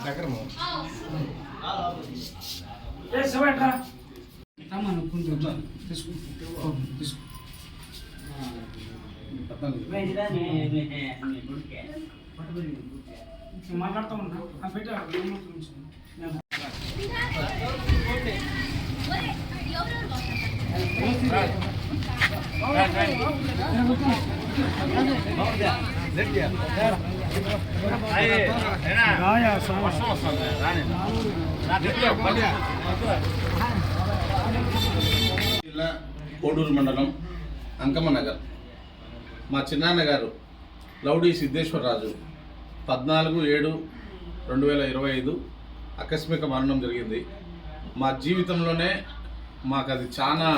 మాట్లాడుతూ ఉన్నా జిల్లా కోడూరు మండలం అంకమ్మ నగర్ మా చిన్నాన్నగారు లౌడీ సిద్ధేశ్వరరాజు 14/7/2025 ఆకస్మిక మరణం జరిగింది. మా జీవితంలోనే మాకు అది చాలా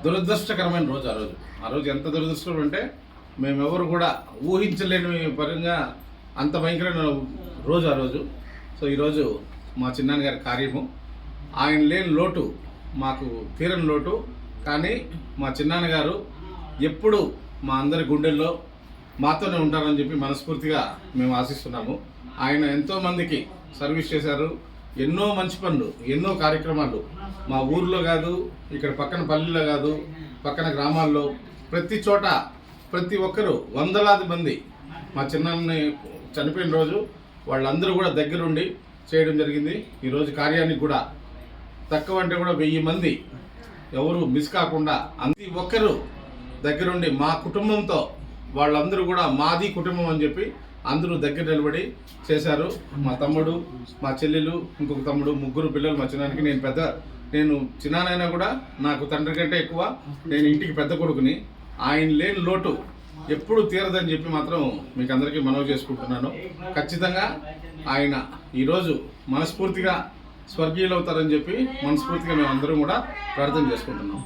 దురదృష్టకరమైన రోజు. ఆ రోజు ఎంత దురదృష్టం అంటే మేమెవరు కూడా ఊహించలేని పరంగా అంత భయంకరమైన రోజు ఆ రోజు. సో ఈరోజు మా చిన్నాన్నగారి కార్యము, ఆయన లేని లోటు మాకు తీరని లోటు. కానీ మా చిన్నాన్నగారు ఎప్పుడు మా అందరి గుండెల్లో మాతోనే ఉంటారని చెప్పి మనస్ఫూర్తిగా మేము ఆశిస్తున్నాము. ఆయన ఎంతోమందికి సర్వీస్ చేశారు, ఎన్నో మంచి పనులు, ఎన్నో కార్యక్రమాలు మా ఊర్లో కాదు, ఇక్కడ పక్కన పల్లెల్లో కాదు, పక్కన గ్రామాల్లో ప్రతి చోట ప్రతి ఒక్కరూ వందలాది మంది మా చిన్నాన్నని చనిపోయిన రోజు వాళ్ళందరూ కూడా దగ్గరుండి చేయడం జరిగింది. ఈరోజు కార్యానికి కూడా తక్కువ అంటే కూడా 1000 మంది ఎవరు మిస్ కాకుండా ప్రతి ఒక్కరూ దగ్గరుండి మా కుటుంబంతో వాళ్ళందరూ కూడా మాది కుటుంబం అని చెప్పి అందరూ దగ్గర నిలబడి చేశారు. మా తమ్ముడు, మా చెల్లెలు, ఇంకొక తమ్ముడు, 3 పిల్లలు మా చిన్నానికి. నేను చిన్నానైనా కూడా నాకు తండ్రి కంటే ఎక్కువ, నేను ఇంటికి పెద్ద కొడుకుని. ఆయన లేని లోటు ఎప్పుడు తీరదని చెప్పి మాత్రం మీకు అందరికీ మనవి చేసుకుంటున్నాను. ఖచ్చితంగా ఆయన ఈరోజు మనస్ఫూర్తిగా స్వర్గీయులు అవుతారని చెప్పి మనస్ఫూర్తిగా మేము అందరం కూడా ప్రార్థన చేసుకుంటున్నాం.